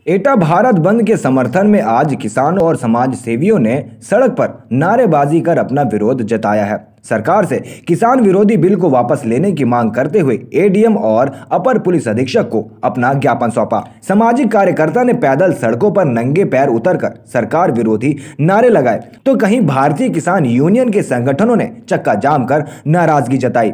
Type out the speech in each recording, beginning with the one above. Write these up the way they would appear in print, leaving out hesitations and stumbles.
एटा भारत बंद के समर्थन में आज किसानों और समाज सेवियों ने सड़क पर नारेबाजी कर अपना विरोध जताया है। सरकार से किसान विरोधी बिल को वापस लेने की मांग करते हुए एडीएम और अपर पुलिस अधीक्षक को अपना ज्ञापन सौंपा। सामाजिक कार्यकर्ता ने पैदल सड़कों पर नंगे पैर उतरकर सरकार विरोधी नारे लगाए, तो कहीं भारतीय किसान यूनियन के संगठनों ने चक्का जाम कर नाराजगी जताई।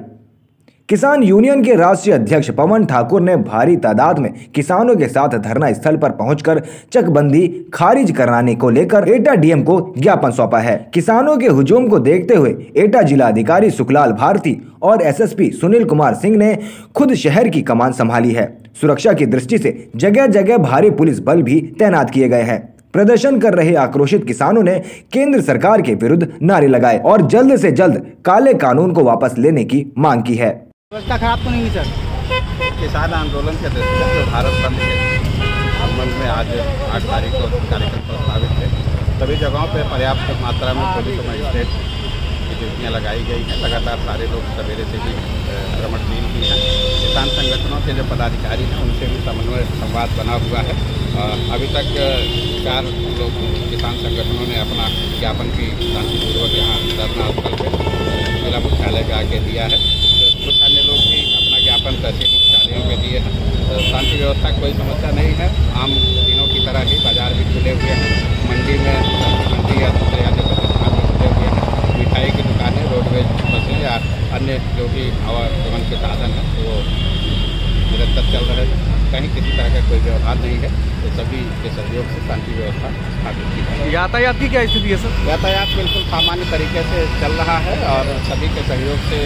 किसान यूनियन के राष्ट्रीय अध्यक्ष पवन ठाकुर ने भारी तादाद में किसानों के साथ धरना स्थल पर पहुंचकर चकबंदी खारिज कराने को लेकर एटा डीएम को ज्ञापन सौंपा है। किसानों के हुजूम को देखते हुए एटा जिलाधिकारी सुखलाल भारती और एसएसपी सुनील कुमार सिंह ने खुद शहर की कमान संभाली है। सुरक्षा की दृष्टि से जगह जगह भारी पुलिस बल भी तैनात किए गए हैं। प्रदर्शन कर रहे आक्रोशित किसानों ने केंद्र सरकार के विरुद्ध नारे लगाए और जल्द से जल्द काले कानून को वापस लेने की मांग की है। व्यवस्था खराब तो नहीं हुई सर? किसान आंदोलन के दृष्टिगत जो भारत बंद के संबंध में आज 8 तारीख को कार्यक्रम प्रस्तावित थे, सभी जगहों पर पर्याप्त मात्रा में पुलिस और मजिस्ट्रेट की ड्यूटियाँ लगाई गई हैं। लगातार सारे लोग सवेरे से ही भ्रमणशील भी हैं। किसान संगठनों के जो पदाधिकारी हैं उनसे भी समन्वय संवाद बना हुआ है। अभी तक 4 लोग किसान संगठनों ने अपना ज्ञापन भी शांतिपूर्वक यहाँ धरना स्थल पर जिला मुख्यालय पे आके दिया है। कुछ अन्य लोग भी अपना ज्ञापन तहसील मुख्यालयों पे दिए हैं। शांति व्यवस्था कोई समस्या नहीं है। आम दिनों की तरह ही बाजार भी खुले हुए हैं। मंडी में मंडी या दूसरे अन्य प्रतिष्ठान भी खुले हुए हैं। मिठाई की दुकानें, रोडवेज बसें या अन्य जो भी आवागमन के साधन हैं वो निरंतर चल रहे हैं। कहीं किसी तरह का कोई व्यवहार नहीं है। तो सभी के सहयोग से शांति व्यवस्था स्थापित की जाए। यातायात की क्या स्थिति है सर? यातायात बिल्कुल सामान्य तरीके से चल रहा है और सभी के सहयोग से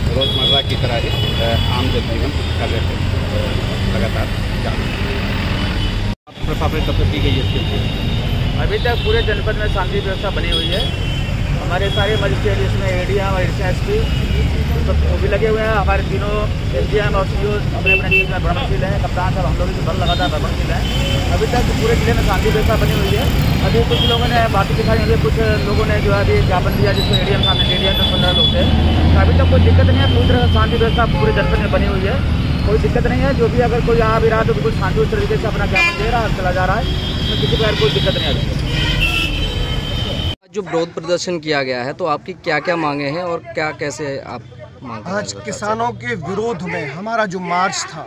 रोजमर्रा की तरह ही आम जनजीवन कर रहे थे लगातार चालू। प्रशासन कब तक की गई है? अभी तक पूरे जनपद में शांति व्यवस्था बनी हुई है। हमारे सारे मजिस्ट्रेट इसमें एडीएम और एसपी वो भी लगे हुए हैं। हमारे तीनों एसडीएम और सीओ अपने अपने चीज़ में भ्रमणशील हैं। कप्तान साहब हम लोग भी बल लगातार भ्रमणशील हैं। अभी तक पूरे जिले में शांति व्यवस्था बनी हुई है। अभी कुछ लोगों ने बाकी दिखाई हुई है, कुछ लोगों ने जो है अभी ज्ञापन दिया जिसमें एडीएम साहब ने एडीएम 10-15 लोग थे। अभी तक कोई दिक्कत नहीं है। पूरी तरह शांति व्यवस्था पूरे जनपद में बनी हुई है। कोई दिक्कत नहीं है। जो भी अगर कोई आ भी रहा तो बिल्कुल शांति उस तरीके से अपना ज्ञापन दे रहा है, चला जा रहा है। इसमें किसी प्रकार कोई दिक्कत नहीं है। जो विरोध प्रदर्शन किया गया है तो आपकी क्या क्या मांगे हैं और क्या कैसे आप मांग? आज किसानों के विरोध में हमारा जो मार्च था,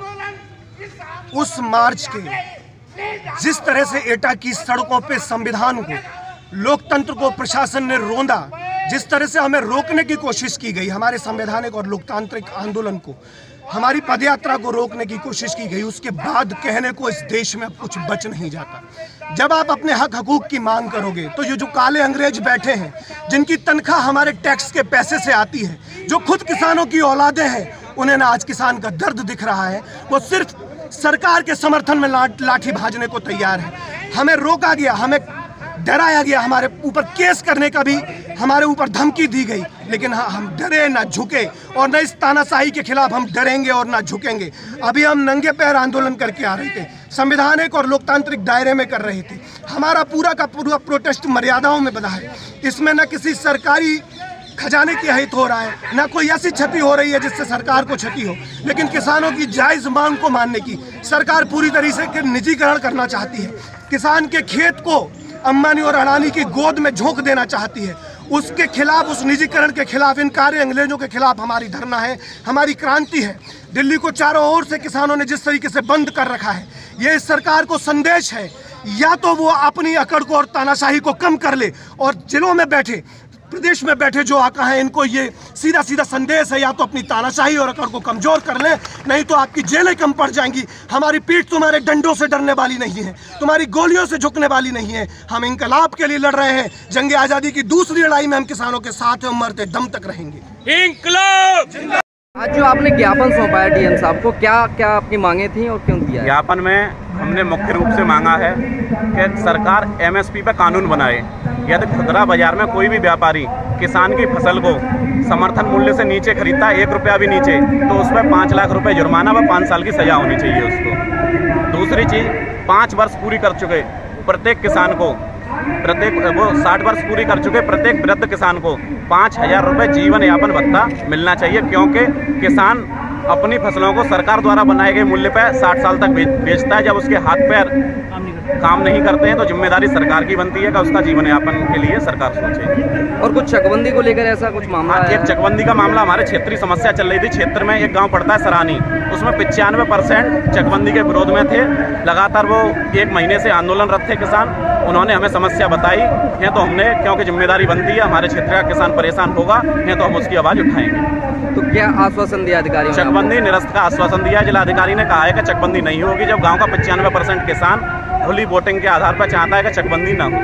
उस मार्च के जिस तरह से एटा की सड़कों पे संविधान को, लोकतंत्र को प्रशासन ने रोंदा, जिस तरह से हमें रोकने की कोशिश की गई, हमारे संवैधानिक और लोकतांत्रिक आंदोलन को, हमारी पदयात्रा को रोकने की कोशिश की गई, उसके बाद कहने को इस देश में अब कुछ बच नहीं जाता। जब आप अपने हक हकूक की मांग करोगे तो ये जो काले अंग्रेज बैठे हैं, जिनकी तनख्वाह हमारे टैक्स के पैसे से आती है, जो खुद किसानों की औलादें हैं, उन्हें ना आज किसान का दर्द दिख रहा है। वो सिर्फ सरकार के समर्थन में लाठी भाजने को तैयार है। हमें रोका गया, हमें डराया गया, हमारे ऊपर केस करने का भी हमारे ऊपर धमकी दी गई, लेकिन हाँ, हम डरे ना झुके और न इस तानाशाही के खिलाफ हम डरेंगे और ना झुकेंगे। अभी हम नंगे पैर आंदोलन करके आ रहे थे, संवैधानिक और लोकतांत्रिक दायरे में कर रहे थे। हमारा पूरा का पूरा प्रोटेस्ट मर्यादाओं में बना है। इसमें न किसी सरकारी खजाने की हित हो रहा है, ना कोई ऐसी क्षति हो रही है जिससे सरकार को क्षति हो, लेकिन किसानों की जायज़ मांग को मानने की सरकार पूरी तरीके से निजीकरण करना चाहती है। किसान के खेत को अंबानी और अडानी की गोद में झोंक देना चाहती है। उसके खिलाफ, उस निजीकरण के खिलाफ, इन काले अंग्रेजों के खिलाफ हमारी धरना है, हमारी क्रांति है। दिल्ली को चारों ओर से किसानों ने जिस तरीके से बंद कर रखा है, ये इस सरकार को संदेश है, या तो वो अपनी अकड़ को और तानाशाही को कम कर ले और जिलों में बैठे, प्रदेश में बैठे जो आका हैं, इनको ये सीधा सीधा संदेश है, या तो अपनी तानाशाही और अकड़ को कमजोर कर लें, नहीं तो आपकी जेलें कम पड़ जाएंगी। हमारी पीठ तुम्हारे डंडों से डरने वाली नहीं है, तुम्हारी गोलियों से झुकने वाली नहीं है। हम इंकलाब के लिए लड़ रहे हैं। जंग आज़ादी की दूसरी लड़ाई में हम किसानों के साथ हैं, मरते दम तक रहेंगे। इंकलाब! आज जो आपने ज्ञापन सौंपा है डीएम साहब को, क्या क्या आपकी मांगे थी और क्यों दिया? ज्ञापन में हमने मुख्य रूप से मांगा है कि सरकार एमएसपी पर कानून बनाए। यदि खुदरा बाजार में कोई भी व्यापारी किसान की फसल को समर्थन मूल्य से नीचे खरीदता है, 1 रुपया भी नीचे, तो उस पर 5 लाख रुपए जुर्माना व 5 साल की सजा होनी चाहिए उसको। दूसरी चीज़, 5 वर्ष पूरी कर चुके प्रत्येक किसान को, वो 60 वर्ष पूरी कर चुके प्रत्येक वृद्ध किसान को 5,000 रुपये जीवन यापन भत्ता मिलना चाहिए, क्योंकि किसान अपनी फसलों को सरकार द्वारा बनाए गए मूल्य पर 60 साल तक बेचता है। जब उसके हाथ पैर काम नहीं करते हैं तो जिम्मेदारी सरकार की बनती है कि उसका जीवन यापन के लिए सरकार सोचे। और कुछ चकबंदी को लेकर ऐसा कुछ मामला है? एक चकबंदी का मामला हमारे क्षेत्रीय समस्या चल रही थी। क्षेत्र में एक गांव पड़ता है सरानी, उसमें 95% चकबंदी के विरोध में थे। लगातार वो 1 महीने से आंदोलनरत थे किसान। उन्होंने हमें समस्या बताई है तो हमने, क्योंकि जिम्मेदारी बनती है, हमारे क्षेत्र का किसान परेशान होगा है तो हम उसकी आवाज़ उठाएंगे। तो क्या आश्वासन दिया अधिकारियों ने? चकबंदी निरस्त का आश्वासन दिया। जिलाधिकारी ने कहा है कि चकबंदी नहीं होगी जब गांव का 95% किसान खुली वोटिंग के आधार पर चाहता है कि चकबंदी न हो।